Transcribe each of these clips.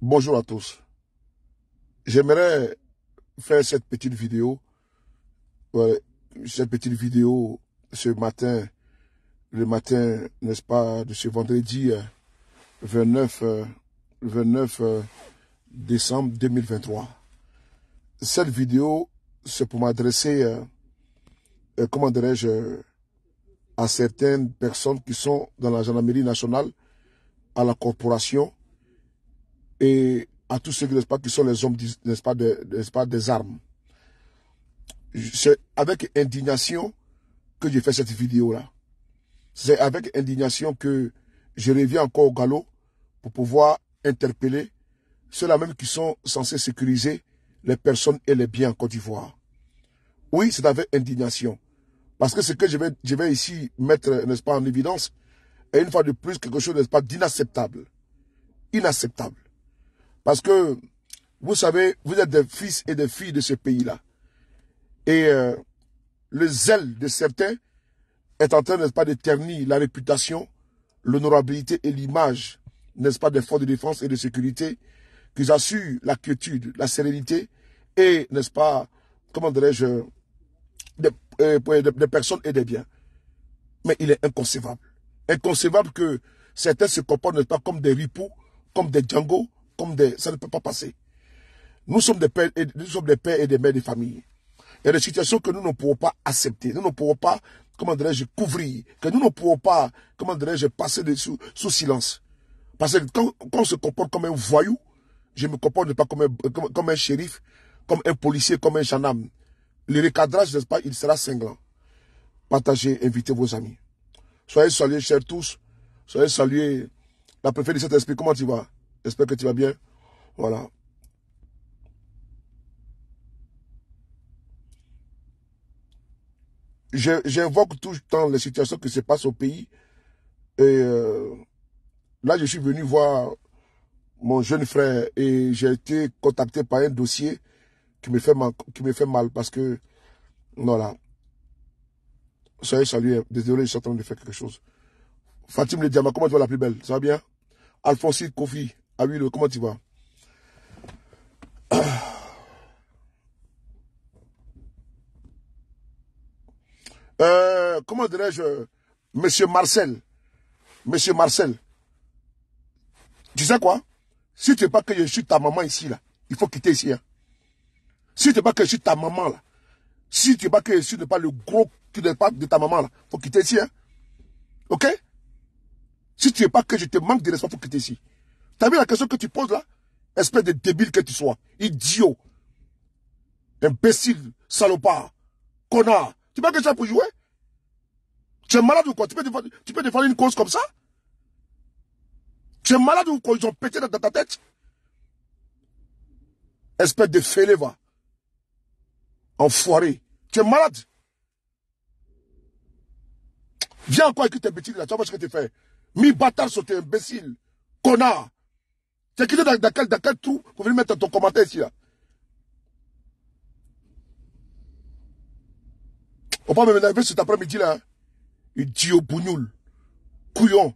Bonjour à tous. J'aimerais faire cette petite vidéo, ouais, ce matin, le matin, n'est-ce pas, de ce vendredi 29, 29 décembre 2023. Cette vidéo, c'est pour m'adresser, comment dirais-je, à certaines personnes qui sont dans la gendarmerie nationale, à la corporation et à tous ceux, n'est-ce pas, qui sont les hommes, n'est-ce pas, des armes. C'est avec indignation que j'ai fait cette vidéo-là. C'est avec indignation que je reviens encore au galop pour pouvoir interpeller ceux-là même qui sont censés sécuriser les personnes et les biens en Côte d'Ivoire. Oui, c'est avec indignation. Parce que ce que je vais ici mettre, n'est-ce pas, en évidence, est une fois de plus quelque chose, n'est-ce pas, d'inacceptable. Inacceptable. Parce que, vous savez, vous êtes des fils et des filles de ce pays-là. Et le zèle de certains est en train, n'est-ce pas, de ternir la réputation, l'honorabilité et l'image, n'est-ce pas, des forces de défense et de sécurité, qu'ils assurent la quiétude, la sérénité et, n'est-ce pas, comment dirais-je, des personnes et des biens. Mais il est inconcevable. Inconcevable que certains se comportent, n'est-ce pas, comme des ripoux, comme des Django, comme des... Ça ne peut pas passer. Nous sommes des pères et des mères de famille. Il y a des situations que nous ne pouvons pas accepter. Nous ne pouvons pas, comment dirais-je, couvrir. Que nous ne pouvons pas, comment dirais-je, passer sous silence. Parce que quand on se comporte comme un voyou, je me comporte pas comme un shérif, comme un policier, comme un gendarme. Le recadrage, n'est-ce pas, il sera cinglant. Partagez, invitez vos amis. Soyez salués, chers tous. Soyez salués. La préférée de cet esprit, comment tu vas? J'espère que tu vas bien. Voilà. J'invoque tout le temps les situations qui se passent au pays. Et là, je suis venu voir mon jeune frère et j'ai été contacté par un dossier qui me fait mal parce que, voilà. Soyez salués. Désolé, je suis en train de faire quelque chose. Fatim Le Diamant, comment tu vas, la plus belle? Ça va bien? Alphonsine Kofi, Awilo, comment tu vas? Comment dirais-je, Monsieur Marcel, tu sais quoi? Si tu ne veux pas que je suis ta maman ici, là, il faut quitter ici. Hein. Si tu ne veux pas que je suis ta maman, là, si tu ne veux pas que je suis pas le gros qui n'est pas de ta maman, là, il faut quitter ici. Hein. Ok? Si tu ne veux pas que je te manque de respect, il faut quitter ici. Tu as vu la question que tu poses là? Espèce de débile que tu sois. Idiot. Imbécile. Salopard. Connard. Tu penses que tu as pour jouer? Tu es malade ou quoi? Tu peux défendre une cause comme ça? Tu es malade ou quoi? Ils ont pété dans ta tête? Espèce de fêlé, va. Enfoiré. Tu es malade. Viens encore avec tes bêtises là. Tu vas voir ce que tu fais. Mi bâtard sauté, imbécile. Connard. Tu es quitté dans quel trou pour venir mettre ton commentaire ici là? On va me m'énerver cet après-midi là. Hein? Idiot bougnoul. Couillon.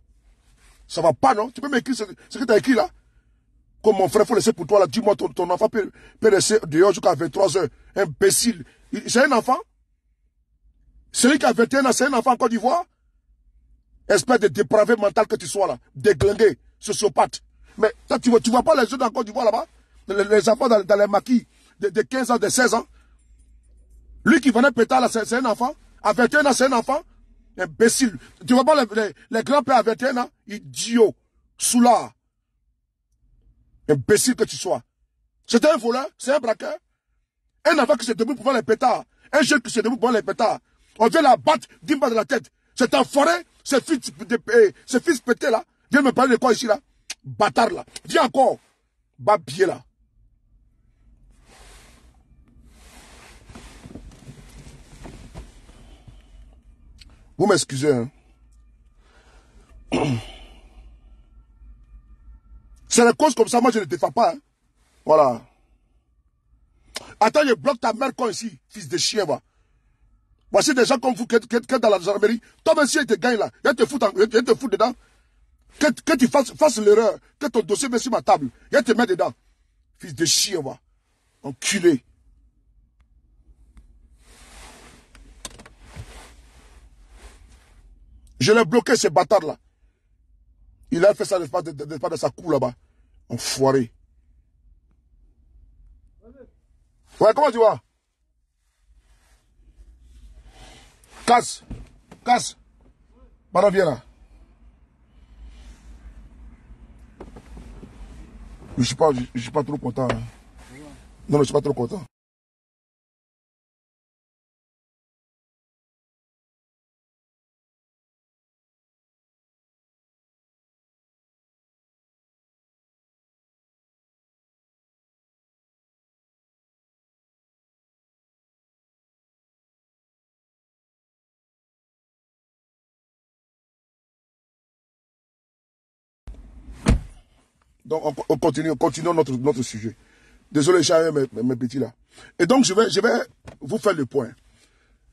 Ça va pas, non? Tu peux m'écrire ce que tu as écrit là? Comme mon frère, il faut laisser pour toi là. Dis-moi, ton enfant peut rester dehors jusqu'à 23 h. Imbécile. C'est un enfant? Celui qui a 21 ans, c'est un enfant en Côte d'Ivoire? Espèce de dépravé mental que tu sois là. Déglingué, sociopathe. Mais ça, tu vois pas les jeunes en Côte d'Ivoire là-bas? Les enfants dans les maquis de 15 ans, de 16 ans? Lui qui venait péter là, c'est un enfant? À 21 ans, c'est un enfant? Imbécile. Tu vois pas les grands-pères à 21 ans? Idiot. Soulard. Imbécile que tu sois. C'est un voleur, c'est un braqueur. Un enfant qui se debout pour voir les pétards. Un jeune qui se debout pour voir les pétards. On vient la battre d'une balle de la tête. C'est un forêt, ce fils pété là. Viens me parler de quoi ici là? Bâtard là. Viens encore. Babier là. Vous m'excusez, hein. C'est la cause comme ça, moi je ne te défends pas. Hein. Voilà. Attends, je bloque ta mère quand ici, fils de chien, va. Voici des gens comme vous qui êtes dans la gendarmerie. Toi-même, si il te gagne là, il te fout dedans. Que tu fasses l'erreur, que ton dossier met sur ma table, il te met dedans. Fils de chien, va. Enculé. Je l'ai bloqué, ces bâtards-là. Il a fait ça l'espace de sa cour là-bas. Enfoiré. Ouais, comment tu vas? Casse. Casse. Maintenant, viens là. Je suis pas trop content. Hein. Non, je suis pas trop content. Donc, on continue notre sujet. Désolé, j'ai mes petits là. Et donc, je vais vous faire le point.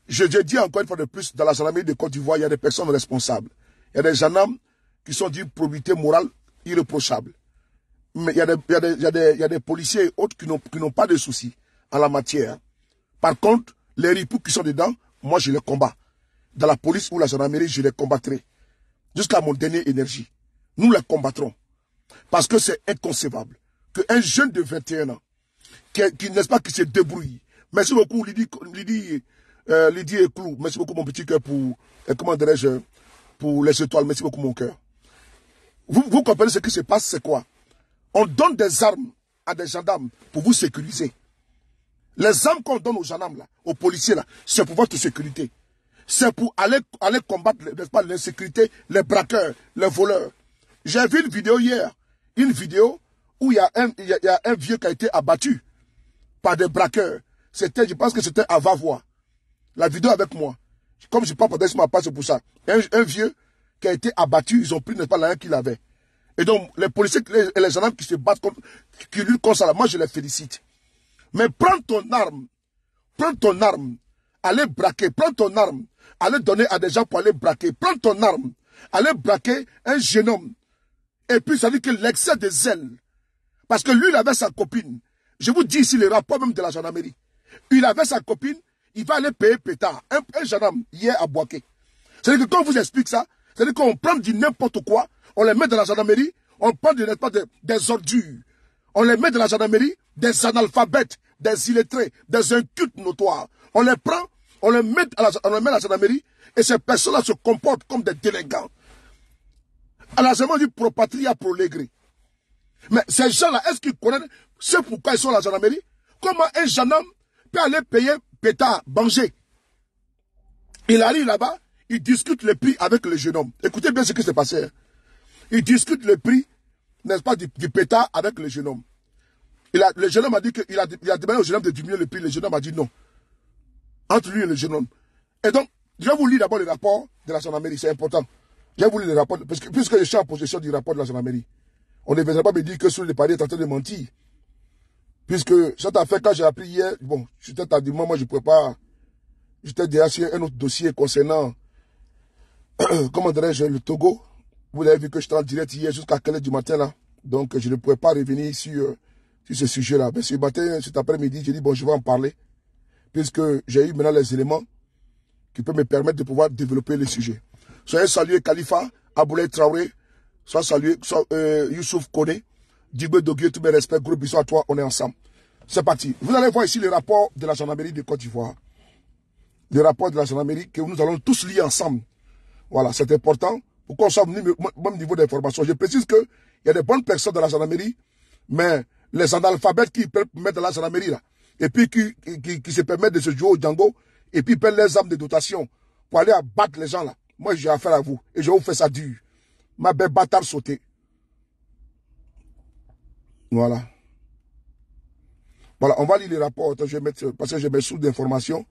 Je dis encore une fois de plus, dans la gendarmerie de Côte d'Ivoire, il y a des personnes responsables. Il y a des gendarmes qui sont d'une probité morale irréprochable. Mais il y a des policiers et autres qui n'ont pas de soucis en la matière. Par contre, les ripoux qui sont dedans, moi je les combats. Dans la police ou la gendarmerie, je les combattrai. Jusqu'à mon dernier énergie. Nous les combattrons. Parce que c'est inconcevable qu'un jeune de 21 ans, n'est-ce pas, qui se débrouille. Merci beaucoup, Lydie Clou. Merci beaucoup, mon petit cœur, pour, comment dirais-je, pour les étoiles. Merci beaucoup, mon cœur. Vous comprenez ce qui se passe, c'est quoi? On donne des armes à des gendarmes pour vous sécuriser. Les armes qu'on donne aux gendarmes, là, aux policiers, là, c'est pour votre sécurité. C'est pour aller combattre, n'est-ce pas, l'insécurité, les braqueurs, les voleurs. J'ai vu une vidéo hier. Une vidéo où il y a un vieux qui a été abattu par des braqueurs. Je pense que c'était à Vavois. La vidéo avec moi. Comme je ne parle pas sur ma page, c'est pour ça. Un vieux qui a été abattu, ils ont pris, n'est-ce pas, l'arme qu'il avait. Et donc, les policiers et les gendarmes qui se battent, qui luttent contre ça, moi je les félicite. Mais prends ton arme, allez braquer, prends ton arme, allez donner à des gens pour aller braquer, prends ton arme, allez braquer un jeune homme. Et puis, ça veut dire que l'excès de zèle, parce que lui, il avait sa copine. Je vous dis ici le rapport même de la gendarmerie. Il avait sa copine, il va aller payer pétard. Un gendarme, hier à Boaké. C'est-à-dire que quand on vous explique ça, c'est-à-dire qu'on prend du n'importe quoi, on les met dans la gendarmerie, on prend des ordures. On les met dans la gendarmerie, des analphabètes, des illettrés, des incultes notoires. On les prend, on les met à la gendarmerie, et ces personnes-là se comportent comme des délinquants. À la gendarmerie dit pro patria, pro legre. Mais ces gens-là, est-ce qu'ils connaissent ce pourquoi ils sont à la gendarmerie? Comment un gendarme peut aller payer pétard, manger? Il arrive là-bas, il discute le prix avec le jeune homme. Écoutez bien ce qui s'est passé. Il discute le prix, n'est-ce pas, du pétard avec le jeune homme. Le jeune homme a dit qu'il a demandé au jeune homme de diminuer le prix. Le jeune homme a dit non. Entre lui et le jeune homme. Et donc, je vais vous lire d'abord le rapport de la gendarmerie, c'est important. Je vais vous lire le rapport, parce que puisque je suis en possession du rapport de la gendarmerie, on ne viendra pas me dire que sur les paris est en train de mentir. Puisque cette affaire, quand j'ai appris hier, bon, j'étais tardivement, moi je ne pouvais pas, j'étais déjà sur un autre dossier concernant, comment dirais-je, le Togo. Vous avez vu que j'étais en direct hier jusqu'à quelle heure du matin là. Donc je ne pouvais pas revenir sur ce sujet-là. Mais ce matin, cet après-midi, j'ai dit, bon, je vais en parler. Puisque j'ai eu maintenant les éléments qui peuvent me permettre de pouvoir développer le sujet. Soyez salués Khalifa, Aboulaye Traoré, soyez salués Youssouf Kone, Dibé Dogué, tous mes respects, gros bisous à toi, on est ensemble. C'est parti. Vous allez voir ici le rapport de la gendarmerie de Côte d'Ivoire. Le rapport de la gendarmerie que nous allons tous lire ensemble. Voilà, c'est important pour qu'on soit au même niveau d'information. Je précise qu'il y a des bonnes personnes dans la gendarmerie, mais les analphabètes qui peuvent mettre dans la gendarmerie là, et puis qui se permettent de se jouer au Django, et puis prennent les armes de dotation pour aller abattre les gens là. Moi, j'ai affaire à vous, et je vais vous faire ça dur. Ma belle bâtard sauté. Voilà. Voilà, on va lire les rapports. Je vais mettre, parce que j'ai mes sources d'information.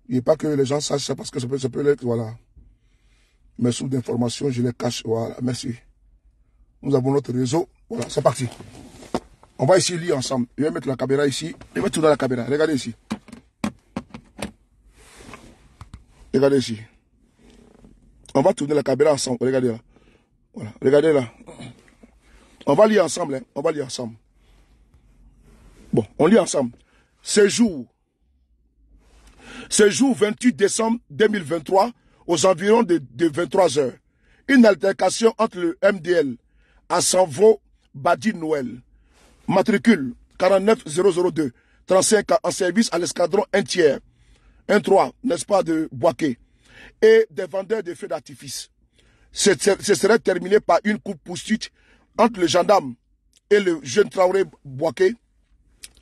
Il n'y a pas que les gens sachent ça, parce que ça peut être, voilà. Mes sources d'information, je les cache. Voilà, merci. Nous avons notre réseau. Voilà, c'est parti. On va ici lire ensemble. Je vais mettre la caméra ici. Je vais tourner la caméra. Regardez ici. Regardez ici. On va tourner la caméra ensemble. Regardez là. Voilà. Regardez là. On va lire ensemble. Hein. On va lire ensemble. Bon, on lit ensemble. Ce jour 28 décembre 2023, aux environs de 23 h, une altercation entre le MDL à Sanvo Badi Noël, matricule 49002, 35 ans en service à l'escadron 1 tiers, 1-3, n'est-ce pas, de Boaké, et des vendeurs de feux d'artifice. Ce serait terminé par une coupe-poursuite entre le gendarme et le jeune Traoré Boaké,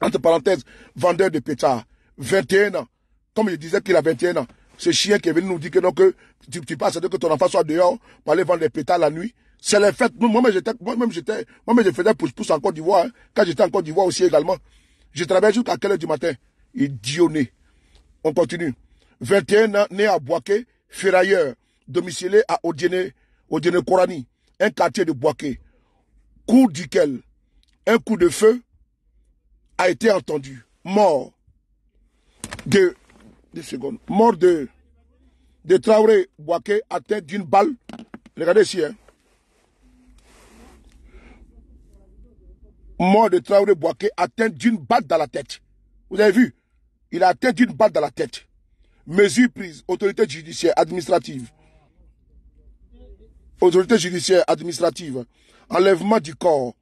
entre parenthèses, vendeur de pétards, 21 ans. Comme je disais qu'il a 21 ans, ce chien qui est venu nous dire que, non, que tu passes, que ton enfant soit dehors pour aller vendre des pétards la nuit. C'est les fêtes. Moi-même, je faisais pouce-pouce en Côte d'Ivoire. Hein. Quand j'étais en Côte d'Ivoire aussi également. Je travaillais jusqu'à quelle heure du matin? Idionné. On continue. 21 ans, né à Boaké, ferrailleur, domicilié à Odiene Korani, un quartier de Boaké, cours duquel un coup de feu a été entendu. Mort de Traoré Boaké atteint d'une balle. Regardez ici. Hein. Mort de Traoré Boaké atteint d'une balle dans la tête. Vous avez vu? Il a atteint d'une balle dans la tête. Mesure prise. Autorité judiciaire administrative. Autorité judiciaire administrative. Enlèvement du corps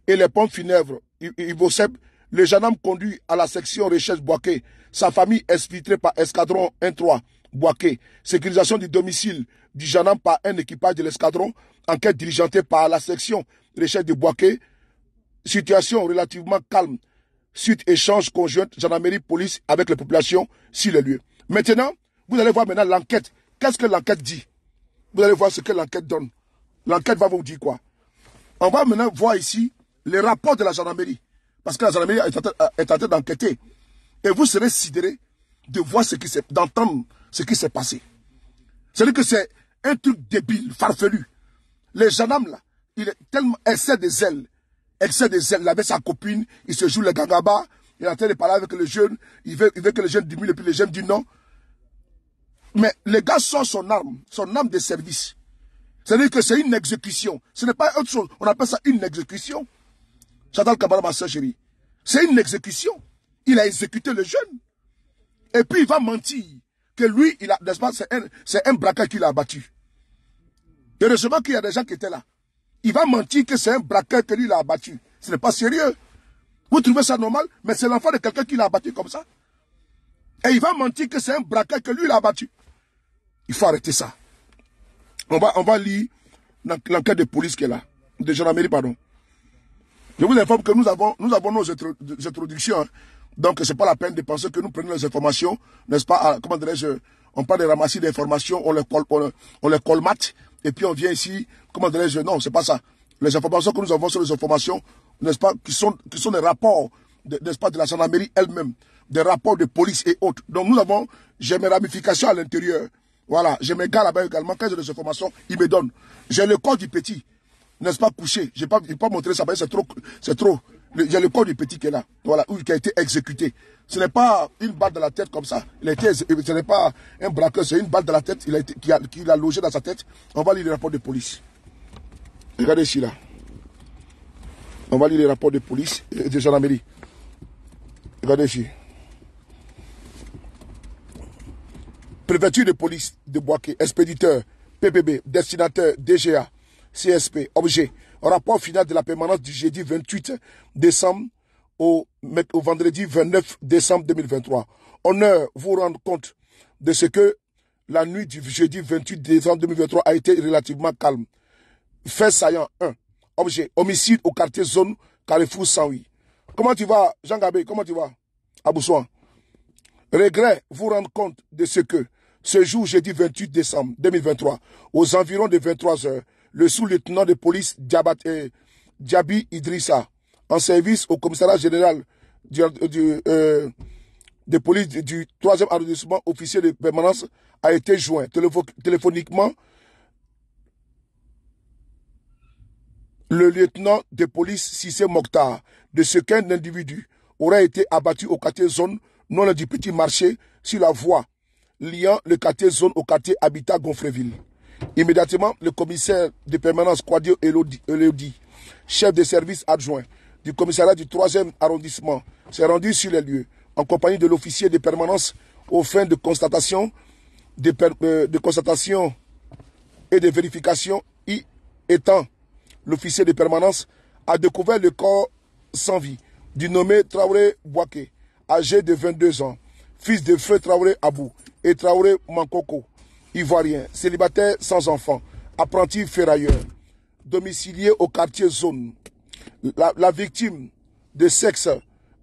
et les pompes funèbres. Ivoseb, le gendarme conduit à la section recherche Boaké. Sa famille exfiltrée par escadron 1-3 Boaké. Sécurisation du domicile du gendarme par un équipage de l'escadron. Enquête diligentée par la section recherche de Boaké. Situation relativement calme. Suite échange conjoint gendarmerie police avec les populations sur le lieu. Maintenant, vous allez voir maintenant l'enquête. Qu'est-ce que l'enquête dit? Vous allez voir ce que l'enquête donne. L'enquête va vous dire quoi? On va maintenant voir ici les rapports de la gendarmerie. Parce que la gendarmerie est en train d'enquêter. Et vous serez sidérés de voir d'entendre ce qui s'est passé. C'est-à-dire que c'est un truc débile, farfelu. Les gendarmes là, il est tellement excès des ailes. Il avait sa copine, il se joue le gangaba, il est en train de parler avec le jeune, il veut que le jeune diminue, et puis le jeune dit non. Mais le gars sort son arme de service. C'est-à-dire que c'est une exécution. Ce n'est pas autre chose. On appelle ça une exécution. J'attends Kabara, ma soeur chérie. C'est une exécution. Il a exécuté le jeune. Et puis il va mentir que lui, n'est-ce pas, c'est un braqueur qui l'a abattu. Heureusement qu'il y a des gens qui étaient là. Il va mentir que c'est un braqueur que lui l'a abattu. Ce n'est pas sérieux. Vous trouvez ça normal? Mais c'est l'enfant de quelqu'un qui l'a abattu comme ça. Et il va mentir que c'est un braqueur que lui l'a abattu. Il faut arrêter ça. On va lire l'enquête de police qui est là. De gendarmerie, pardon. Je vous informe que nous avons nos introductions. Hein. Donc, ce n'est pas la peine de penser que nous prenons les informations, n'est-ce pas, comment dirais-je, on parle de ramasser des informations, on les colmate, et puis on vient ici, comment dirais-je, non, c'est pas ça. Les informations que nous avons sont les informations, n'est-ce pas, qui sont des rapports, n'est-ce pas, de la gendarmerie elle-même, des rapports de police et autres. Donc, j'ai mes ramifications à l'intérieur. Voilà, j'ai mes gars là-bas également, quand j'ai des informations, ils me donnent. J'ai le corps du petit, n'est-ce pas, couché. Je n'ai pas montré ça, parce que c'est trop. J'ai le corps du petit qui est là, voilà, qui a été exécuté. Ce n'est pas une balle dans la tête comme ça. Ce n'est pas un braqueur, c'est une balle dans la tête qu'il a logé dans sa tête. On va lire les rapports de police. Regardez ici, là. On va lire les rapports de police et de gendarmerie. Regardez ici. Préfecture de police de Boaké, expéditeur, PPB, destinataire, DGA, CSP, objet. Rapport final de la permanence du jeudi 28 décembre au vendredi 29 décembre 2023. Honneur vous rendre compte de ce que la nuit du jeudi 28 décembre 2023 a été relativement calme. Fait saillant 1. Objet. Homicide au quartier zone Carrefour 108. Comment tu vas, Jean Gabé? Comment tu vas? Aboussouan. Regret vous rendre compte de ce que ce jour, jeudi 28 décembre 2023, aux environs de 23 h, le sous-lieutenant de police Djabi Idrissa, en service au commissariat général de police du 3e arrondissement officier de permanence, a été joint téléphoniquement. Le lieutenant de police Sissé Mokhtar, de ce qu'un individu aurait été abattu au quartier zone non du petit marché sur la voie liant le quartier zone au quartier habitat Gonfreville. Immédiatement, le commissaire de permanence Quadio Elodie, chef de service adjoint du commissariat du 3e arrondissement, s'est rendu sur les lieux en compagnie de l'officier de permanence aux fins de constatation, de constatation et de vérification. Y étant, l'officier de permanence a découvert le corps sans vie du nommé Traoré Bouaké, âgé de 22 ans, fils de feu Traoré Abou et Traoré Mankoko, ivoirien, célibataire sans enfant, apprenti ferrailleur, domicilié au quartier zone. La victime de sexe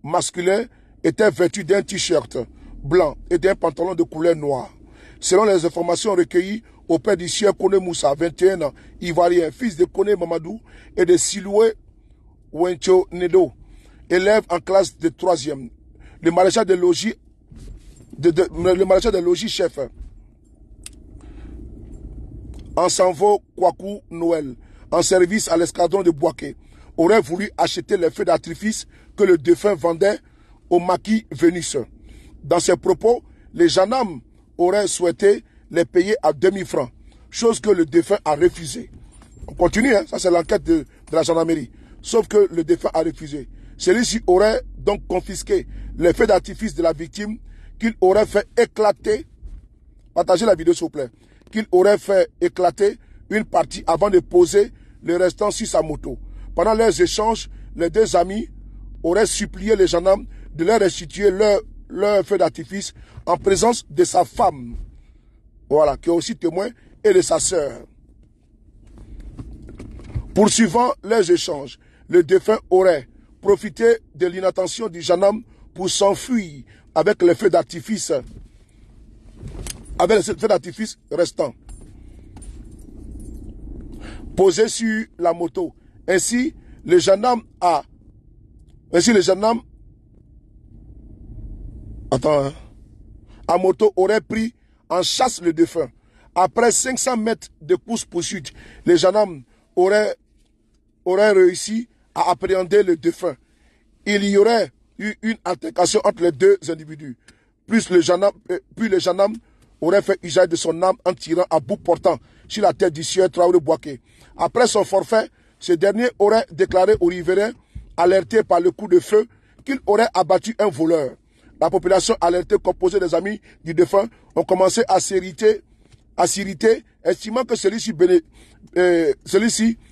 masculin était vêtue d'un t-shirt blanc et d'un pantalon de couleur noire. Selon les informations recueillies auprès du sieur Kone Moussa, 21 ans, ivoirien, fils de Kone Mamadou et de Siloué Wencho Nedo, élève en classe de 3e, le maréchal de logis, chef Ansanvo Kwaku Noël, en service à l'escadron de Bouaké, aurait voulu acheter les feux d'artifice que le défunt vendait au maquis Vénus. Dans ses propos, les gendarmes auraient souhaité les payer à 2000 francs, chose que le défunt a refusé. On continue, hein? Ça c'est l'enquête de la gendarmerie. Sauf que le défunt a refusé. Celui-ci aurait donc confisqué les feux d'artifice de la victime qu'il aurait fait éclater. Partagez la vidéo s'il vous plaît. Qu'il aurait fait éclater une partie avant de poser le restant sur sa moto. Pendant leurs échanges, les deux amis auraient supplié les gendarmes de leur restituer leur feu d'artifice en présence de sa femme, voilà, qui est aussi témoin, et de sa sœur. Poursuivant leurs échanges, le défunt aurait profité de l'inattention du gendarme pour s'enfuir avec les feux d'artifice restants posés sur la moto. Ainsi, le gendarme à moto aurait pris en chasse le défunt. Après 500 mètres de course-poursuite, les gendarmes auraient réussi à appréhender le défunt. Il y aurait eu une altercation entre les deux individus. Puis le gendarme aurait fait usage de son arme en tirant à bout portant sur la tête du sieur Traoré Bouaké. Après son forfait, ce dernier aurait déclaré aux riverains, alertés par le coup de feu, qu'il aurait abattu un voleur. La population alertée, composée des amis du défunt, ont commencé à s'irriter, estimant que celui-ci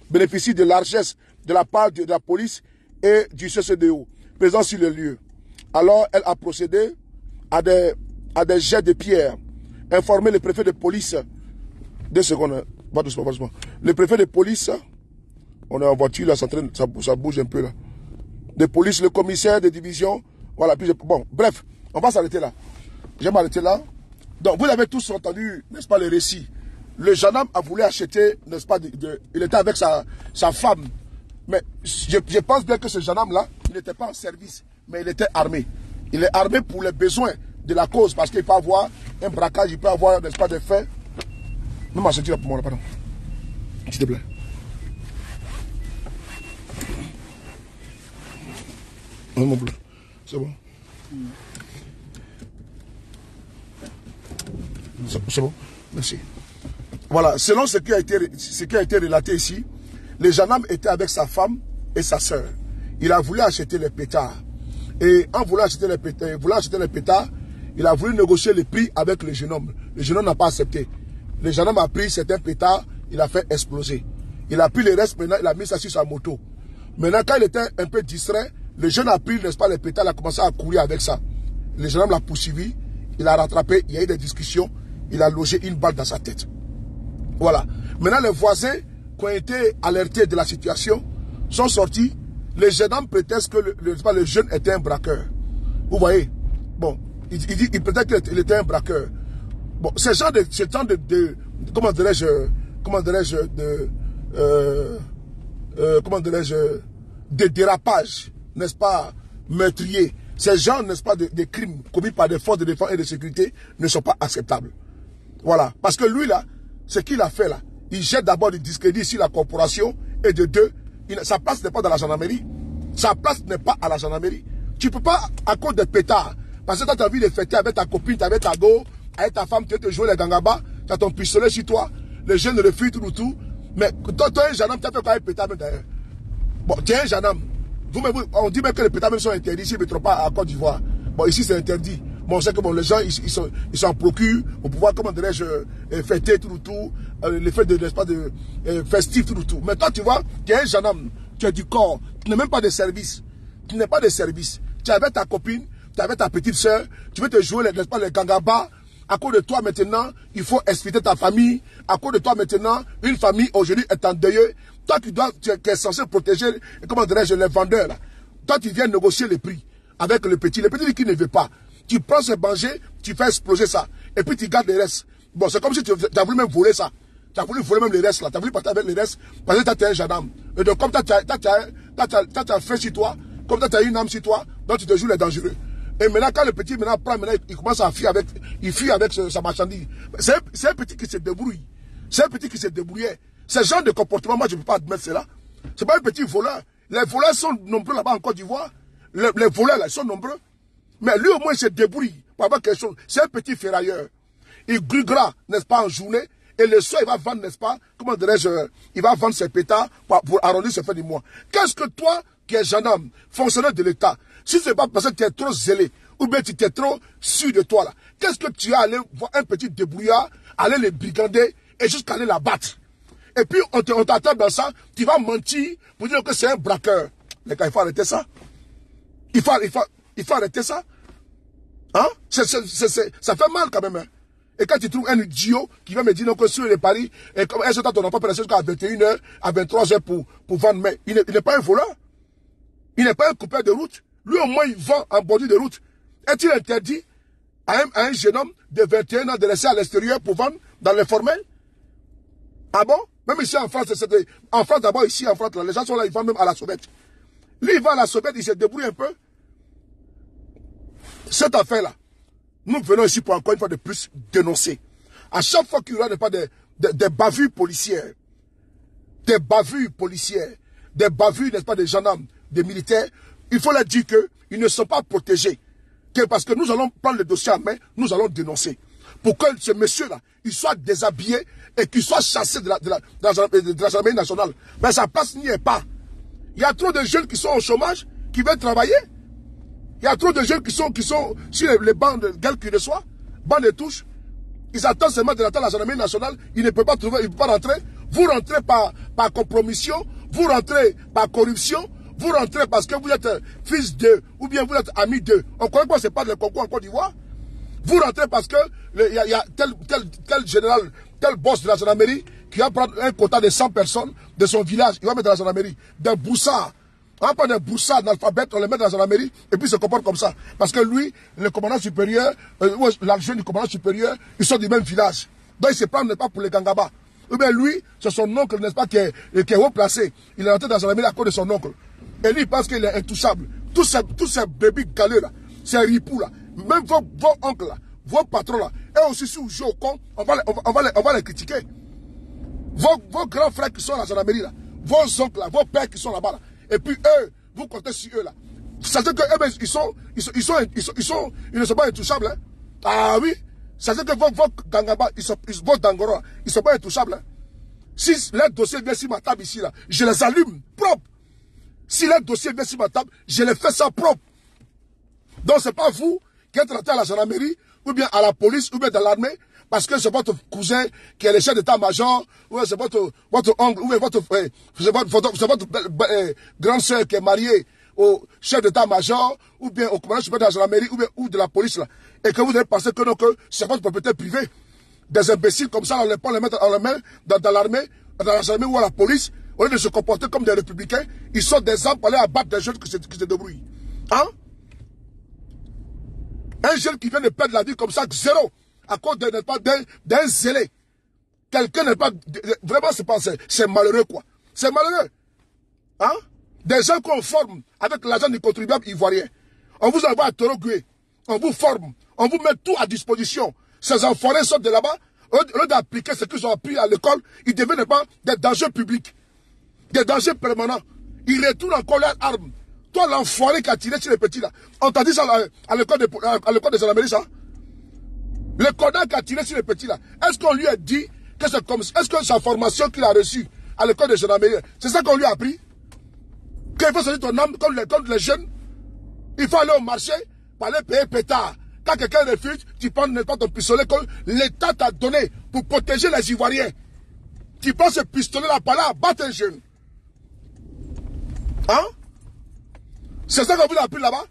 bénéficie de largesse de la part de la police et du CCDO, présent sur le lieu. Alors, elle a procédé à des jets de pierre, informé le préfet de police. 2 secondes, pas doucement, pas doucement. Le préfet de police, on est en voiture, là, ça bouge un peu là. De police, le commissaire de division, voilà, puis bon, bref, on va s'arrêter là. Je vais m'arrêter là. Donc, vous avez tous entendu, n'est-ce pas, le récit. Le gendarme a voulu acheter, n'est-ce pas, il était avec sa femme. Mais je pense bien que ce gendarme-là, il n'était pas en service, mais il était armé. Il est armé pour les besoins de la cause, parce qu'il peut avoir un braquage, il peut avoir, n'est-ce pas, des faits. Non, ma ceinture là pour moi, là, pardon. S'il te plaît. Non, mon bleu. C'est bon. C'est bon. Merci. Voilà. Selon ce qui a été relaté ici, le gendarme était avec sa femme et sa sœur. Il a voulu acheter les pétards. Et en voulant acheter les pétards, il a voulu négocier le prix avec le jeune homme. Le jeune homme n'a pas accepté. Le gendarme a pris certains pétards, il a fait exploser. Il a pris le reste, maintenant il a mis ça sur sa moto. Maintenant, quand il était un peu distrait, le jeune a pris, n'est-ce pas, les pétards, il a commencé à courir avec ça. Le jeune homme l'a poursuivi, il a rattrapé, il y a eu des discussions, il a logé une balle dans sa tête. Voilà. Maintenant, les voisins qui ont été alertés de la situation sont sortis. Les jeune homme prétendent que le jeune était un braqueur. Vous voyez? Bon, il prétend qu'il était un braqueur. Bon, ce genre de comment dirais-je, de dérapage, n'est-ce pas, meurtrier. Ces gens, n'est-ce pas, de crimes commis par des forces de défense et de sécurité ne sont pas acceptables. Voilà. Parce que lui, là, ce qu'il a fait, là, il jette d'abord du discrédit sur la corporation et de deux, sa place n'est pas dans la gendarmerie. Sa place n'est pas à la gendarmerie. Tu ne peux pas, à cause de pétards, parce que quand tu as envie de fêter avec ta copine, avec ta go, avec ta femme, tu veux te jouer les gangabas, tu as ton pistolet sur toi, les jeunes le fuient tout. Mais toi, un gendarme, tu as fait quoi avec pétard d'ailleurs? Bon, tu es un gendarme. On dit même que les pétards sont interdits ici, mais trop pas à Côte d'Ivoire. Bon, ici c'est interdit. Bon, on sait que bon, les gens, ils s'en procurent pour pouvoir, comment dirais-je, fêter tout, les fêtes de festifs, tout. Mais toi, tu vois, tu es un gendarme, tu es du corps, tu n'es même pas de service. Tu n'es pas de service. Tu es avec ta copine, tu es avec ta petite soeur, tu veux te jouer, n'est-ce pas, les gangabas. À cause de toi maintenant, il faut expliquer ta famille. À cause de toi maintenant, une famille aujourd'hui est endeuillée. Toi qui es censé protéger, comment dirais-je, les vendeurs. Là. Toi tu viens négocier les prix avec le petit. Le petit qui ne veut pas. Tu prends ce manger, tu fais exploser ça. Et puis tu gardes les restes. Bon, c'est comme si tu as voulu même voler ça. Tu as voulu voler même les restes là. Tu as voulu partir avec les restes parce que tu es un gendarme. Et donc comme tu as fait sur toi, comme tu as une âme sur toi, donc tu te joues les dangereux. Et maintenant, quand le petit prend, il commence à fuir avec sa marchandise. C'est un petit qui se débrouille. C'est un petit qui se débrouillait. Ce genre de comportement, moi, je ne peux pas admettre cela. C'est pas un petit voleur. Les voleurs sont nombreux là-bas en Côte d'Ivoire. Les voleurs là, ils sont nombreux. Mais lui, au moins, il se débrouille pour avoir quelque chose. C'est un petit ferrailleur. Il gruguera, n'est-ce pas, en journée. Et le soir, il va vendre, n'est-ce pas, comment dirais-je, il va vendre ses pétards pour arrondir ses fins du mois. Qu'est-ce que toi, qui es gendarme, fonctionnaire de l'État, si ce n'est pas parce que tu es trop zélé, ou bien tu es trop sûr de toi là, qu'est-ce que tu as allé voir un petit débrouillard, aller les brigander et jusqu'à aller la battre? Et puis on t'attend dans ça, tu vas mentir pour dire que c'est un braqueur. Les gars, il faut arrêter ça. Il faut arrêter ça. Hein? Ça fait mal quand même. Hein? Et quand tu trouves un idiot qui va me dire que sur les paris, et comme est-ce que ton enfant peut rester jusqu'à 21h, à 23h pour vendre, mais il n'est pas un voleur. Il n'est pas un coupeur de route. Lui, au moins, il vend en bordure de route. Est-il interdit à un jeune homme de 21 ans de laisser à l'extérieur pour vendre dans l'informel? Ah bon? Même ici en France, en France d'abord, ici en France, les gens sont là, ils vendent même à la sauvette. Lui, il va à la sauvette, il se débrouille un peu. Cette affaire-là, nous venons ici pour encore une fois de plus dénoncer. À chaque fois qu'il y aura des bavures policières, des bavures, n'est-ce pas, des gendarmes, des militaires, il faut leur dire qu'ils ne sont pas protégés. Parce que nous allons prendre le dossier en main, nous allons dénoncer. Pour que ce monsieur-là, il soit déshabillé et qu'il soit chassé de la gendarmerie nationale. Mais sa place n'y est pas. Il y a trop de jeunes qui sont au chômage, qui veulent travailler. Il y a trop de jeunes qui sont sur les bancs de gueule qu'ils reçoivent, bancs de touche. Ils attendent seulement de la gendarmerie nationale, ils ne peuvent pas trouver, ils ne peuvent pas rentrer. Vous rentrez par compromission, vous rentrez par corruption, vous rentrez parce que vous êtes fils d'eux, ou bien vous êtes ami d'eux. On connaît quoi, c'est pas le concours en Côte d'Ivoire. Vous rentrez parce que il y a tel général, tel boss de la gendarmerie qui va prendre un quota de 100 personnes de son village, il va mettre dans la gendarmerie, d'un broussard. On va prendre des broussards d'alphabet, on les met dans la gendarmerie, et puis il se comporte comme ça. Parce que lui, le commandant supérieur, l'adjoint du commandant supérieur, ils sont du même village. Donc il se prend, n'est pas pour les gangabas. Ou bien lui, c'est son oncle, n'est-ce pas, qui est haut placé. Il est rentré dans la gendarmerie à cause de son oncle. Et lui, il pense qu'il est intouchable. Tous ces bébés galeux là, ces ripoux là, même vos oncles là, vos patrons là, et aussi si vous jouez au con, on va les critiquer. Vos grands frères qui sont à la gendarmerie là, vos oncles là, vos pères qui sont là-bas là, et puis eux, vous comptez sur eux là. C'est-à-dire que ils ne sont pas intouchables. Hein? Ah oui, c'est-à-dire que vos gangabas, vos dangoros, ils ne sont pas intouchables. Hein? Si leur dossier vient sur ma table ici là, je les allume propre. Si leur dossier vient sur ma table, je les fais ça propre. Donc c'est pas vous qui êtes rentré à la gendarmerie, ou bien à la police, ou bien dans l'armée, parce que c'est votre cousin qui est le chef d'état-major, ou c'est votre oncle, ou bien c'est votre grande soeur qui est mariée au chef d'état-major, ou bien au commandant supérieur de la gendarmerie, ou de la police, là, et que vous devez penser que, c'est votre propriété privée. Des imbéciles comme ça, on les prend, les mettre en la main dans l'armée, dans la gendarmerie ou à la police, au lieu de se comporter comme des républicains, ils sont des armes pour aller abattre des jeunes qui se débrouillent. Hein? Un jeune qui vient de perdre la vie comme ça, zéro, à cause d'un zélé. Quelqu'un n'est pas... Vraiment, c'est malheureux, quoi. C'est malheureux. Hein? Des gens qu'on forme avec l'argent du contribuable ivoirien. On vous envoie à Torogué. On vous forme. On vous met tout à disposition. Ces enfoirés sortent de là-bas. Au lieu d'appliquer ce qu'ils ont appris à l'école, ils deviennent des dangers publics. Des dangers permanents. Ils retournent encore leurs armes. Toi, l'enfoiré qui a tiré sur les petits là. On t'a dit ça à l'école de gendarmerie, ça? Le cordon qui a tiré sur le petit là, est-ce qu'on lui a dit que c'est comme... Est-ce que sa formation qu'il a reçue à l'école de gendarmerie, c'est ça qu'on lui a appris? Qu'il faut sortir ton âme comme les jeunes. Il faut aller au marché pour aller payer pétard. Quand quelqu'un refuse, tu prends pas ton pistolet que l'État t'a donné pour protéger les Ivoiriens. Tu prends ce pistolet-là par là, battre un jeune. Hein? C'est ça qu'on vous a appris là-bas?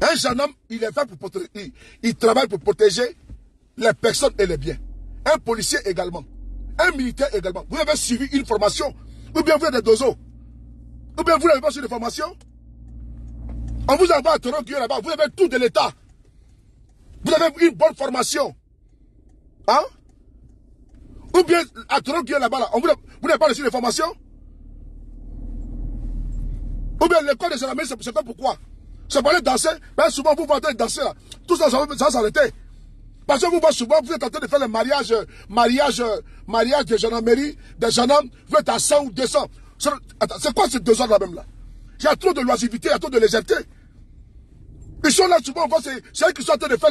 Un gendarme, il est fait pour protéger, il travaille pour protéger les personnes et les biens. Un policier également. Un militaire également. Vous avez suivi une formation. Ou bien vous êtes des dozos. Ou bien vous n'avez pas suivi de formation. On vous envoie à Toronto là-bas. Vous avez tout de l'État. Vous avez une bonne formation. Hein? Ou bien à Toronto là-bas, là, vous n'avez pas reçu de formation. Ou bien l'école de gendarmerie, c'est quoi pourquoi? C'est pour aller danser. Ben souvent vous voyez danser là. Tout ça, ça va s'arrêter. Parce que vous voyez souvent, vous êtes en train de faire le mariage de gendarmerie, des gendarmes, vous êtes à 100 ou 200. C'est quoi ces 2 ans là même là? Il y a trop de loisiveté, il y a trop de légèreté. Ils sont là souvent, c'est eux qui sont en train de faire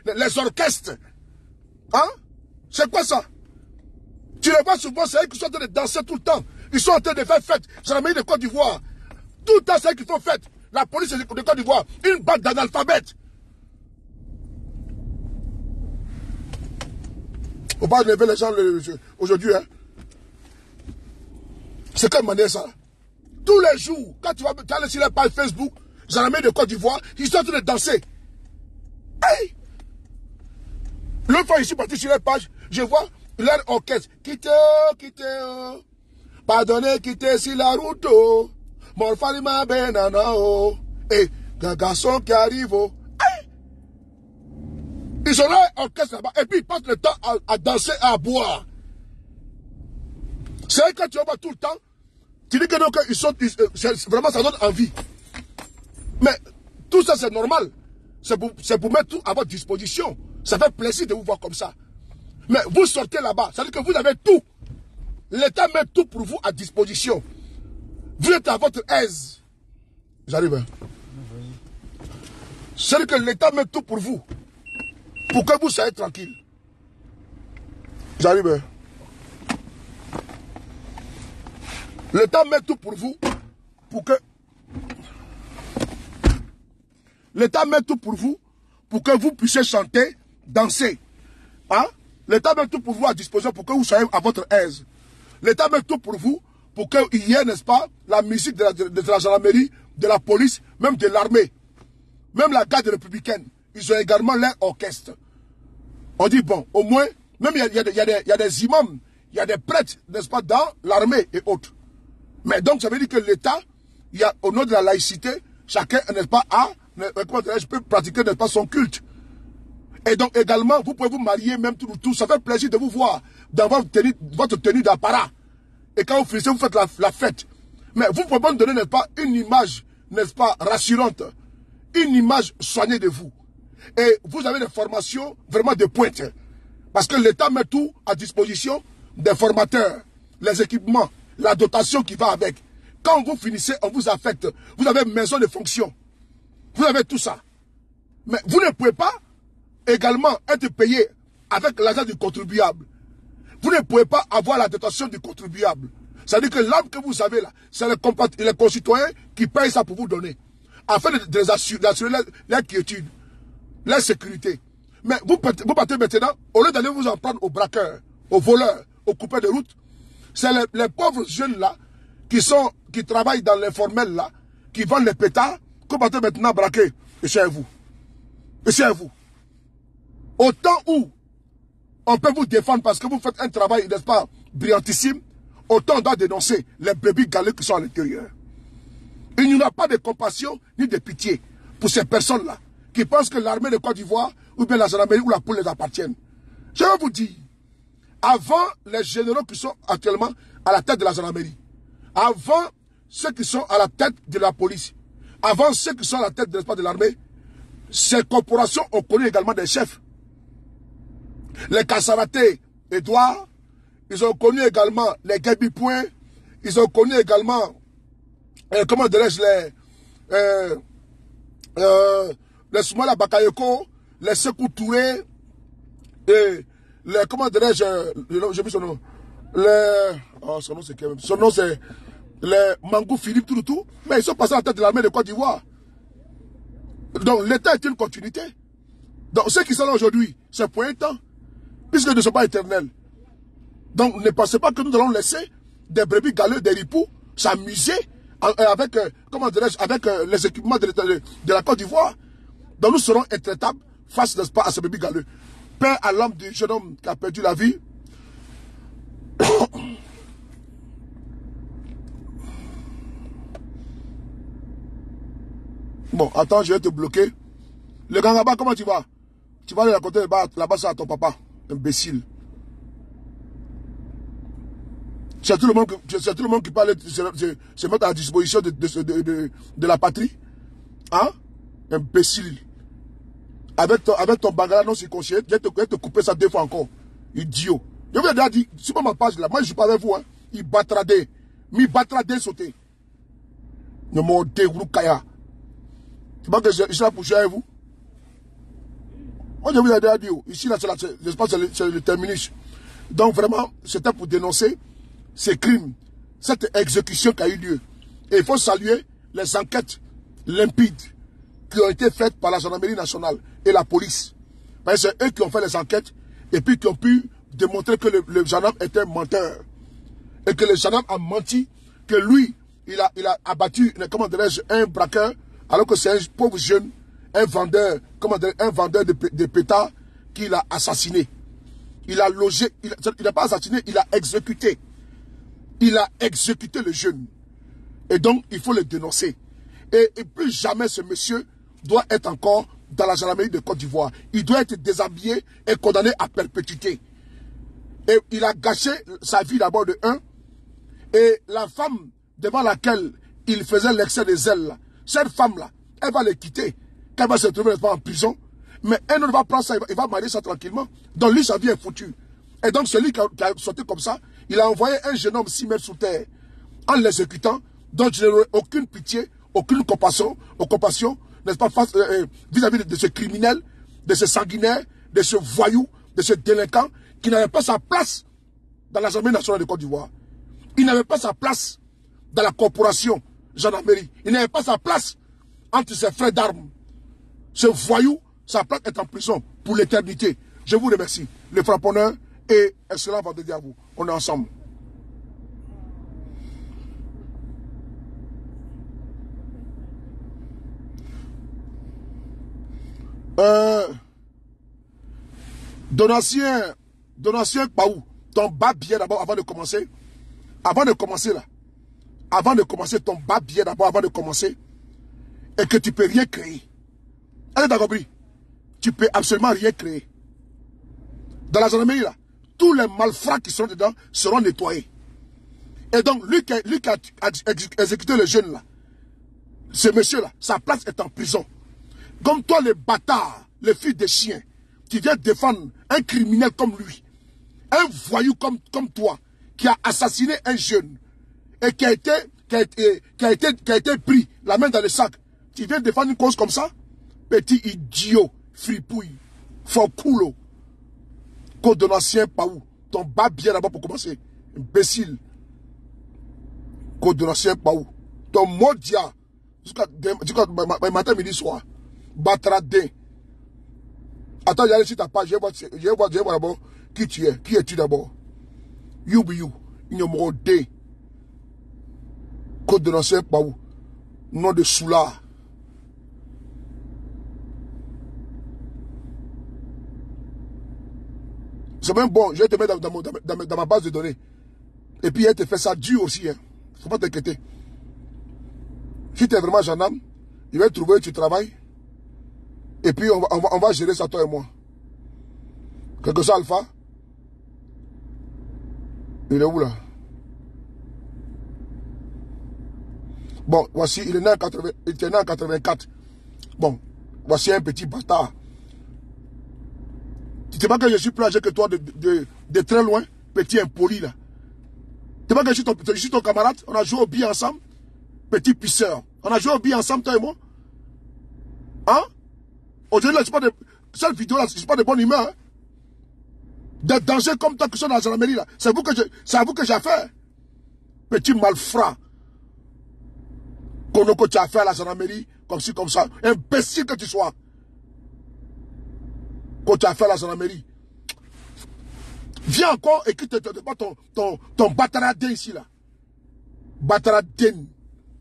les orchestres. Hein? C'est quoi ça? Tu les vois souvent, c'est eux qui sont en train de danser tout le temps. Ils sont en train de faire fête. Gendarmerie de Côte d'Ivoire. Tout le temps, c'est eux qui font fête. La police de Côte d'Ivoire. Une bande d'analphabètes. On va lever les gens aujourd'hui. Hein? C'est quelle manière ça? Tous les jours, quand tu vas aller sur la page Facebook, gendarmerie de Côte d'Ivoire, ils sont en train de danser. Hey! L'autre fois, je suis parti sur la page, je vois leur orchestre. Quittez, pardonnez, quittez sur la route. Mon falima benana. Et un garçon qui arrive. Hey! Ils ont leur orchestre là-bas. Et puis ils passent le temps à danser, à boire. C'est quand tu vas voir tout le temps. Tu dis que donc, vraiment, ça donne envie. Mais tout ça, c'est normal. C'est pour mettre tout à votre disposition. Ça fait plaisir de vous voir comme ça. Mais vous sortez là-bas, ça veut dire que vous avez tout. L'État met tout pour vous à disposition. Vous êtes à votre aise. J'arrive. Hein? C'est que l'État met tout pour vous. Pour que vous soyez tranquille. J'arrive. Hein? L'État met tout pour vous, pour que... L'État met tout pour vous, pour que vous puissiez chanter, danser. Hein? L'État met tout pour vous à disposition, pour que vous soyez à votre aise. L'État met tout pour vous, pour qu'il y ait, n'est-ce pas, la musique de la gendarmerie, de la police, même de l'armée. Même la garde républicaine. Ils ont également leur orchestre. On dit, bon, au moins, même il y a des imams, il y a des prêtres, n'est-ce pas, dans l'armée et autres. Mais donc, ça veut dire que l'État, au nom de la laïcité, chacun, n'est-ce pas, peut pratiquer, n'est-ce pas, son culte. Et donc, également, vous pouvez vous marier, même tout. Ça fait plaisir de vous voir dans votre tenue d'apparat. Et quand vous finissez, vous faites la fête. Mais vous pouvez me donner, n'est-ce pas, une image, n'est-ce pas, rassurante. Une image soignée de vous. Et vous avez des formations vraiment de pointe. Parce que l'État met tout à disposition des formateurs, les équipements, la dotation qui va avec. Quand vous finissez, on vous affecte. Vous avez maison de fonction. Vous avez tout ça. Mais vous ne pouvez pas également être payé avec l'argent du contribuable. Vous ne pouvez pas avoir la dotation du contribuable. C'est-à-dire que l'âme que vous avez là, c'est les concitoyens qui payent ça pour vous donner. Afin d'assurer leur quiétude, leur sécurité. Mais vous partez maintenant, au lieu d'aller vous en prendre aux braqueurs, aux voleurs, aux coupeurs de route, c'est les pauvres jeunes là, qui travaillent dans l'informel là, qui vendent les pétards, que vous partez maintenant braquer. Et c'est à vous. Et c'est à vous. Autant où on peut vous défendre parce que vous faites un travail, n'est-ce pas, brillantissime, autant on doit dénoncer les brebis galeux qui sont à l'intérieur. Il n'y aura pas de compassion ni de pitié pour ces personnes-là qui pensent que l'armée de Côte d'Ivoire ou bien la gendarmerie ou la police les appartiennent. Je vais vous dire, avant les généraux qui sont actuellement à la tête de la gendarmerie, avant ceux qui sont à la tête de la police, avant ceux qui sont à la tête de l'armée, ces corporations ont connu également des chefs. Les Kassaraté, Edouard, ils ont connu également les Gabi Point, ils ont connu également, comment dirais-je, les Soumala Bakayoko, les Sékou Touré et les, comment dirais-je, j'ai vu son nom, son nom c'est quand même, son nom c'est les Mangou Philippe, tout, mais ils sont passés à la tête de l'armée de Côte d'Ivoire. Donc l'État est une continuité. Donc ceux qui sont là aujourd'hui, c'est pour un temps, puisqu'ils ne sont pas éternels. Donc ne pensez pas que nous allons laisser des brebis galeux, des ripoux, s'amuser avec, comment dirais-je, avec les équipements de la Côte d'Ivoire. Donc nous serons intraitables face, n'est-ce pas, à ces brebis galeux. Paix à l'âme du jeune homme qui a perdu la vie. Bon, attends, je vais te bloquer. Le Gangaba, comment tu vas? Tu vas aller raconter là-bas ça à ton papa, imbécile. C'est tout le monde qui parle, se mettre à la disposition de la patrie. Hein? Imbécile. Avec ton bagage non circoncis, je vais te couper ça 2 fois encore. Idiot. Je vous ai déjà dit, c'est pas ma page là, moi je suis pas avec vous. Hein. Il battra des. Mi battra des sauter. Ne m'en dégoûtez. Tu vois que je suis là pour jouer avec vous? Moi je vous ai déjà dit, ici là, c'est le terminus. Donc vraiment, c'était pour dénoncer ces crimes, cette exécution qui a eu lieu. Et il faut saluer les enquêtes limpides qui ont été faites par la gendarmerie nationale et la police. Parce que c'est eux qui ont fait les enquêtes et puis qui ont pu démontrer que le gendarme était menteur. Et que le gendarme a menti, que lui, il a abattu, comment dirais-je, un braqueur, alors que c'est un pauvre jeune, un vendeur, comment dirais-je, un vendeur de pétards qu'il a assassiné. Il a logé, il n'a pas assassiné, il a exécuté. Il a exécuté le jeune. Et donc, il faut le dénoncer. Et plus jamais ce monsieur doit être encore dans la gendarmerie de Côte d'Ivoire. Il doit être déshabillé et condamné à perpétuité. Et il a gâché sa vie d'abord de 1. Et la femme devant laquelle il faisait l'excès des ailes, cette femme-là, elle va le quitter. Qu'elle va se retrouver en prison. Mais un autre va prendre ça, il va marier ça tranquillement. Donc lui, sa vie est foutue. Et donc celui qui a sauté comme ça, il a envoyé un jeune homme 6 mètres sous terre en l'exécutant. Donc je n'aurai aucune pitié, aucune compassion, n'est-ce pas, vis-à-vis de ce criminel, de ce sanguinaire, de ce voyou, de ce délinquant qui n'avait pas sa place dans la gendarmerie nationale de Côte d'Ivoire. Il n'avait pas sa place dans la corporation gendarmerie. Il n'avait pas sa place entre ses frères d'armes. Ce voyou, sa place est en prison pour l'éternité. Je vous remercie. Le frapponneur et excellent vendredi à vous. On est ensemble. Donatien Paou, ton bas billet d'abord avant de commencer. Avant de commencer là. Avant de commencer, ton bas billet d'abord avant de commencer. Et que tu peux rien créer. Allez, t'as compris? Tu peux absolument rien créer. Dans la gendarmerie là, tous les malfrats qui sont dedans seront nettoyés. Et donc, lui qui a exécuté le jeune là, ce monsieur là, sa place est en prison. Comme toi, les bâtards, les fils des chiens, qui viennent défendre un criminel comme lui, un voyou comme toi, qui a assassiné un jeune, et qui a été pris, la main dans le sac, tu viens défendre une cause comme ça? Petit idiot, fripouille, faux coulo, code de l'ancien Paou, ton bas bien d'abord pour commencer, imbécile, code de l'ancien Paou, ton modia, jusqu'à matin, midi, soir, batradé. Attends, j'allais sur ta page, je vais voir d'abord qui tu es, qui es-tu d'abord? You be you, numéro D, code de l'ancien Paou, nom de Soula. C'est même bon, je vais te mettre dans ma base de données. Et puis, elle te fait ça dur aussi. Hein. Faut pas t'inquiéter. Si tu es vraiment gendarme, il va trouver où tu travailles. Et puis, on va gérer ça, toi et moi. Quelque chose, Alpha. Il est où là? Bon, voici, il est né en 84. Bon, voici un petit bâtard. Tu sais pas que je suis plus âgé que toi de très loin, petit impoli là. Tu sais pas que je suis ton camarade, on a joué au billet ensemble, petit pisseur. On a joué au billet ensemble, toi et moi. Hein? Aujourd'hui, là, cette vidéo-là, c'est pas de bonne humeur. Hein. Des dangers comme toi qui sont dans la gendarmerie, là. C'est à vous que j'ai affaire. Petit malfrat. Konoko, tu as affaire à la gendarmerie, comme ci, comme ça. Imbécile que tu sois. Quand tu as affaire à la gendarmerie. Viens encore et quitte ton bataradin ici, là. Bataradin.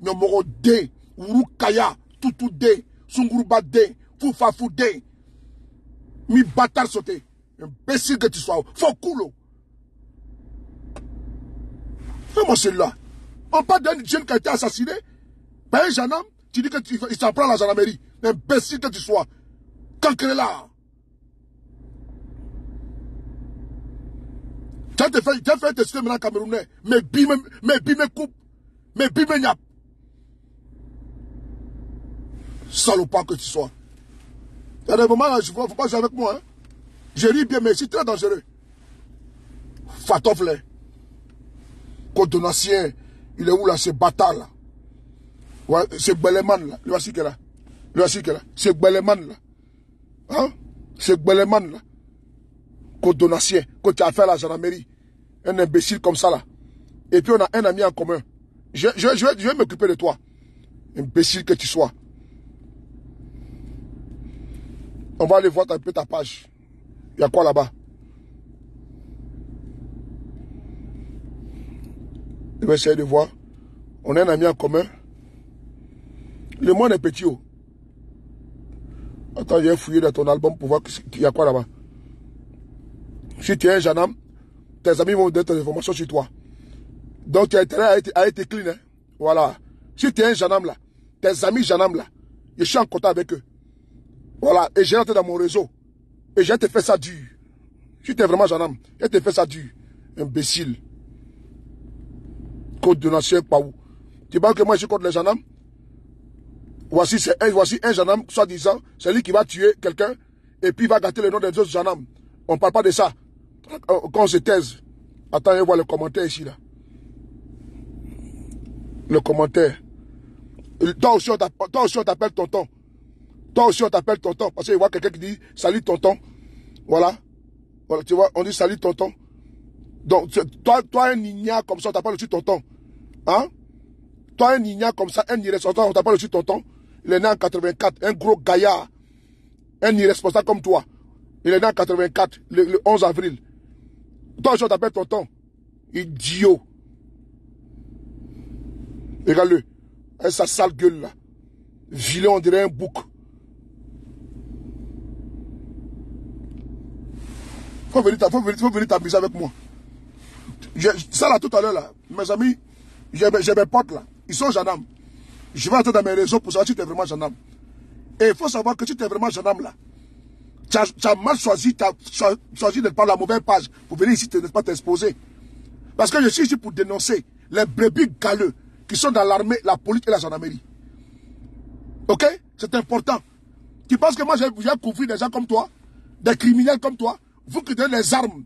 Nyomoro den. Urukaya. Tutu den. Sunguruba den. Fufafu den. Mi bâtard sauté. Imbécile que tu sois. Faut coulo. Fais-moi celui-là. On parle d'un jeune qui a été assassiné par un gendarme. Tu dis qu'il s'en prend à la gendarmerie. Imbécile que tu sois. Cancre-là. Tu as fait un test maintenant camerounais. Mais bime coupe. Mais bime nyap. Salopard que tu sois. Il y a des moments là, il ne faut pas jouer avec moi. Hein. Je ris bien, mais c'est très dangereux. Fatofle. Cotonassien. Il est où là, ce bâtard là? Ouais, c'est Gbeleman là. Le voici qui est là. Le voici qui est là. C'est Gbeleman là. Hein? C'est Gbeleman là. Cotonassien. Quand tu as fait la gendarmerie. Un imbécile comme ça là. Et puis on a un ami en commun. Je vais m'occuper de toi. Imbécile que tu sois. On va aller voir un peu ta page. Il y a quoi là-bas? Je vais essayer de voir. On a un ami en commun. Le monde est petit. Oh. Attends, je vais fouiller dans ton album pour voir qu'il y a quoi là-bas. Si tu es un gendarme, tes amis vont donner tes informations sur toi. Donc tu as intérêt à être clean. Hein? Voilà. Si tu es un gendarme là, tes amis gendarmes là, je suis en contact avec eux. Voilà. Et j'ai rentré dans mon réseau. Et j'ai te fait ça dur. Si tu es vraiment gendarme, j'ai te fait ça dur. Imbécile. Code de l'ancien Paou. Tu penses que moi je suis contre les gendarmes? Voici un gendarme, soi-disant, c'est lui qui va tuer quelqu'un et puis il va gâter le nom des autres gendarmes. On ne parle pas de ça. Quand on se taise. Attends, je vais voir le commentaire ici là. Le commentaire. Toi aussi on t'appelle tonton. Toi aussi on t'appelle tonton. Parce qu'il voit quelqu'un qui dit salut tonton. Voilà. Voilà, tu vois, on dit salut tonton. Donc, toi un ignare comme ça, on t'appelle aussi tonton. Hein? Toi un ignare comme ça, un irresponsable, on t'appelle aussi tonton. Il est né en 84, un gros gaillard. Un irresponsable comme toi. Il est né en 84, le 11 avril. Toi aussi on t'appelle tonton. Idiot. Regarde-le. Avec sa sale gueule là. Vilain, on dirait un bouc. Faut venir t'amuser avec moi. Ça là tout à l'heure là, mes amis, j'ai mes potes là, ils sont gendarmes. Je vais entrer dans mes réseaux pour savoir si tu es vraiment gendarme. Et il faut savoir que si tu es vraiment gendarme là, tu as mal choisi, tu as choisi de prendre la mauvaise page pour venir ici ne pas t'exposer. Parce que je suis ici pour dénoncer les brebis galeux qui sont dans l'armée, la police et la gendarmerie. Ok? C'est important. Tu penses que moi j'ai couvert des gens comme toi, des criminels comme toi, vous qui donnez les armes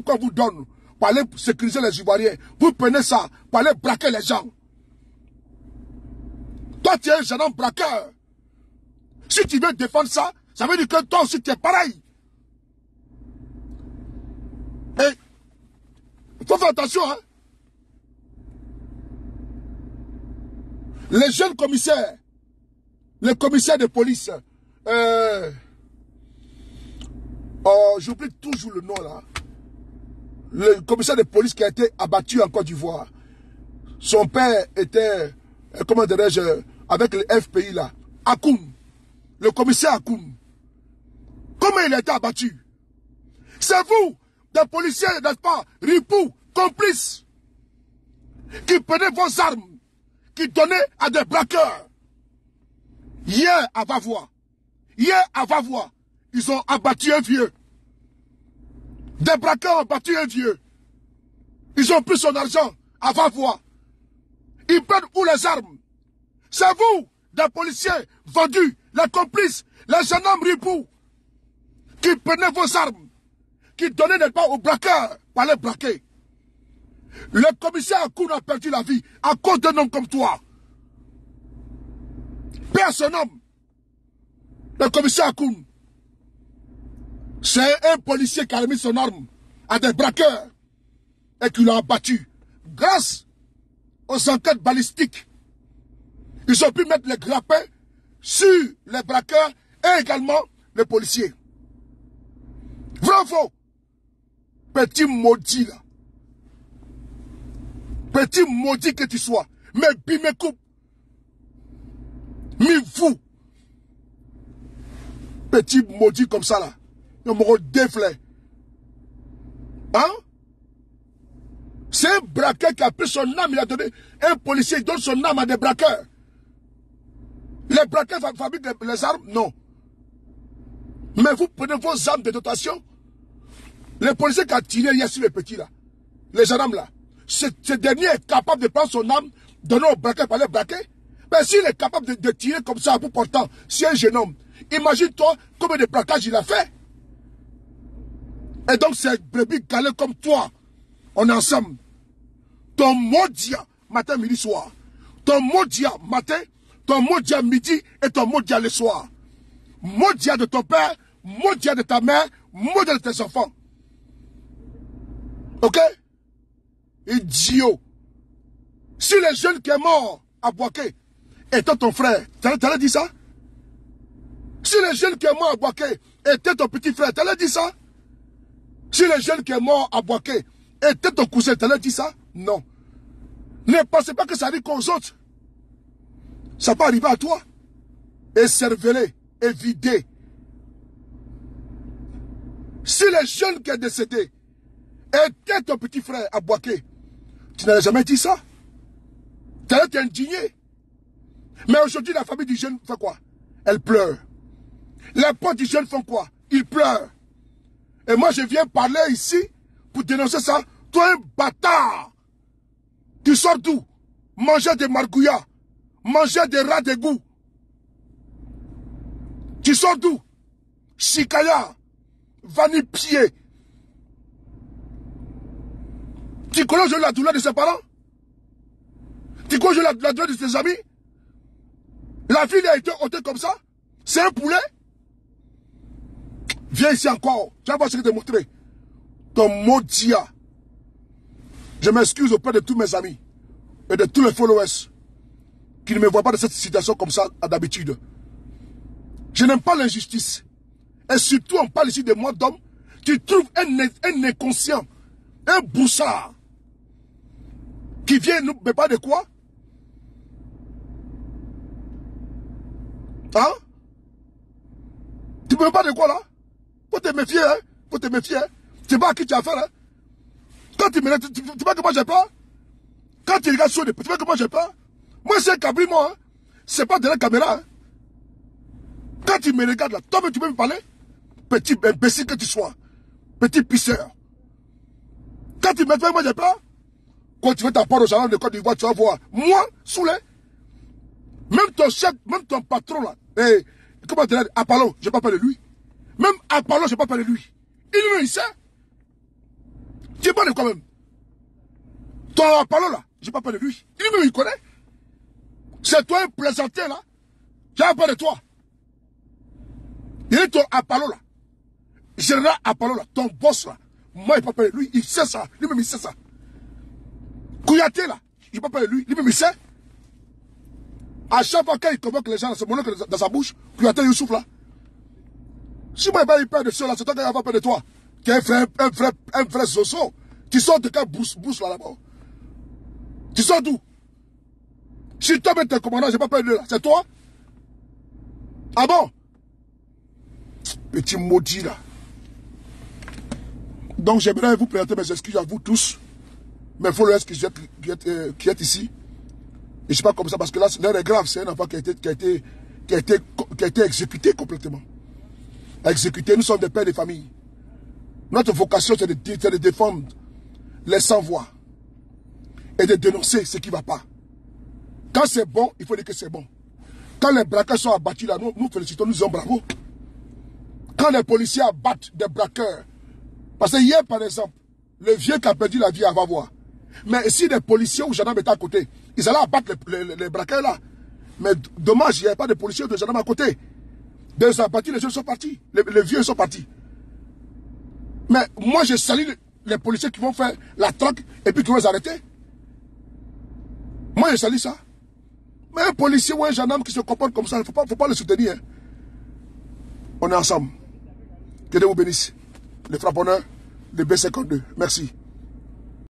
qu'on vous donne pour aller sécuriser les Ivoiriens, vous prenez ça pour aller braquer les gens. Toi tu es un gendarme braqueur. Si tu veux défendre ça, ça veut dire que toi aussi tu es pareil. Et il faut faire attention, hein. Les jeunes commissaires, les commissaires de police, j'oublie toujours le nom là. Le commissaire de police qui a été abattu en Côte d'Ivoire. Son père était, comment dirais-je, avec le FPI là. Akoum. Le commissaire Akoum. Comment il a été abattu? C'est vous, des policiers, n'est-ce pas, ripoux, complices, qui prenaient vos armes, qui donnaient à des braqueurs. Hier, à Vavois, ils ont abattu un vieux. Des braqueurs ont abattu un vieux. Ils ont pris son argent à Vavois. Ils prennent où les armes? C'est vous, des policiers vendus, les complices, les gendarmes ripoux, qui prenaient vos armes, qui donnaient des pas aux braqueurs pour les braquer. Le commissaire Akoum a perdu la vie à cause d'un homme comme toi. Père son homme. Le commissaire Akoum. C'est un policier qui a mis son arme à des braqueurs et qui l'a abattu. Grâce aux enquêtes balistiques, ils ont pu mettre les grappins sur les braqueurs et également les policiers. Vrai ou faux? Petit maudit là. Petit maudit que tu sois. Mais bime coupe. Mais vous. Petit maudit comme ça là. Ils m'ont déflé. Hein? C'est un braqueur qui a pris son âme. Il a donné. Un policier donne son âme à des braqueurs. Les braqueurs fabriquent les armes? Non. Mais vous prenez vos armes de dotation. Les policiers qui ont tiré hier sur les petits là, les gendarmes là, ce dernier est capable de prendre son arme, donner au braqueur pour aller braquer. Mais s'il est capable de tirer comme ça à bout portant, si un jeune homme, imagine-toi combien de braquages il a fait. Et donc c'est brebis galé comme toi, on est ensemble. Ton maudit matin, midi, soir. Ton maudit matin, ton maudit midi et ton maudit le soir. Maudit de ton père, maudit de ta mère, maudit de tes enfants. Ok? Idiot. Si le jeune qui est mort à Boaké était ton frère, t'allais dire ça? Si le jeune qui est mort à Boaké était ton petit frère, t'allais dire ça? Si le jeune qui est mort à Boaké était ton cousin, t'allais dire ça? Non. Ne pensez pas que ça arrive qu'aux autres. Ça peut arriver à toi. Écervelé, évidé. Si le jeune qui est décédé était ton petit frère à Boaké, tu n'avais jamais dit ça. Tu allais t'indigner. Mais aujourd'hui, la famille du jeune fait quoi? Elle pleure. Les potes du jeune font quoi? Ils pleurent. Et moi, je viens parler ici pour dénoncer ça. Toi, un bâtard. Tu sors d'où? Manger des margouillas. Manger des rats d'égout. Tu sors d'où? Chikaya. Vani-pied. Tu connais la douleur de ses parents? Tu connais la douleur de tes amis? La fille a été ôtée comme ça? C'est un poulet? Viens ici encore. Tu vas voir ce que je te montrer. Ton maudit. Je m'excuse auprès de tous mes amis et de tous les followers qui ne me voient pas dans cette situation comme ça d'habitude. Je n'aime pas l'injustice. Et surtout, on parle ici de moi d'homme. Tu trouves un inconscient, un boussard, qui vient nous mais pas de quoi? Hein? Tu ne peux pas de quoi là? Faut te méfier, hein? Faut te méfier. Hein? Tu sais pas à qui tu as affaire, hein? Quand tu me regardes, tu vois que moi j'ai peur? Quand tu regardes sur les tu vois que moi j'ai peur? Moi c'est un cabri, moi, hein? C'est pas de la caméra, hein? Quand tu me regardes là, toi tu peux me parler? Petit imbécile que tu sois. Petit pisseur. Quand tu me fais, moi j'ai peur? Quand tu veux t'apporter au jardin de Côte d'Ivoire, tu vas voir. Moi, saoulé. Même ton chef, même ton patron là. Et, comment tu dis? Apollon, je n'ai pas parlé de lui. Même Apollon, je n'ai pas parlé de lui. Il sait. Tu es bon de quoi même? Ton Apollon là, je n'ai pas parlé de lui. Lui-même, il connaît. C'est toi un plaisantin là. Je n'ai pas parlé de toi. Il est ton Apollon là. Général Apollon là, ton boss là. Moi, il n'a pas parlé de lui. Il sait ça. Lui-même, il sait ça. Kouyaté là, je ne peux pas parler de lui. Lui-même, il sait. À chaque fois qu'il convoque les gens, c'est mon dans sa bouche, Kouyaté Youssouf là. Si moi, il peur de ceux là, c'est toi qui va peur de toi. Qui est un vrai zozo. Tu sors de quelle brousse là-bas? Tu sors d'où? Si toi, même t'es commandant, j'ai pas peur de là. C'est toi? Ah bon? Petit maudit là. Donc j'aimerais vous présenter mes excuses à vous tous. Mes followers qui êtes ici. Et je ne sais pas comme ça parce que là, l'heure est grave. C'est un enfant qui a été exécuté complètement. Exécuté, nous sommes des pères de famille. Notre vocation, c'est de défendre les sans-voix. Et de dénoncer ce qui ne va pas. Quand c'est bon, il faut dire que c'est bon. Quand les braqueurs sont abattus là, nous félicitons, nous disons bravo. Quand les policiers abattent des braqueurs, parce que hier par exemple, le vieux qui a perdu la vie, elle va voir. Mais si les policiers ou gendarmes étaient à côté, ils allaient abattre les braqueurs là. Mais dommage, il n'y avait pas de policiers ou de gendarmes à côté. Dès qu'ils ont abattu, les jeunes sont partis. Les vieux sont partis. Mais moi, je salue les policiers qui vont faire la traque et puis qui vont les arrêter. Moi, je salue ça. Mais un policier ou un gendarme qui se comporte comme ça, il ne faut pas le soutenir. Hein. On est ensemble. Que Dieu vous bénisse. Les frapponneurs de B52. Merci.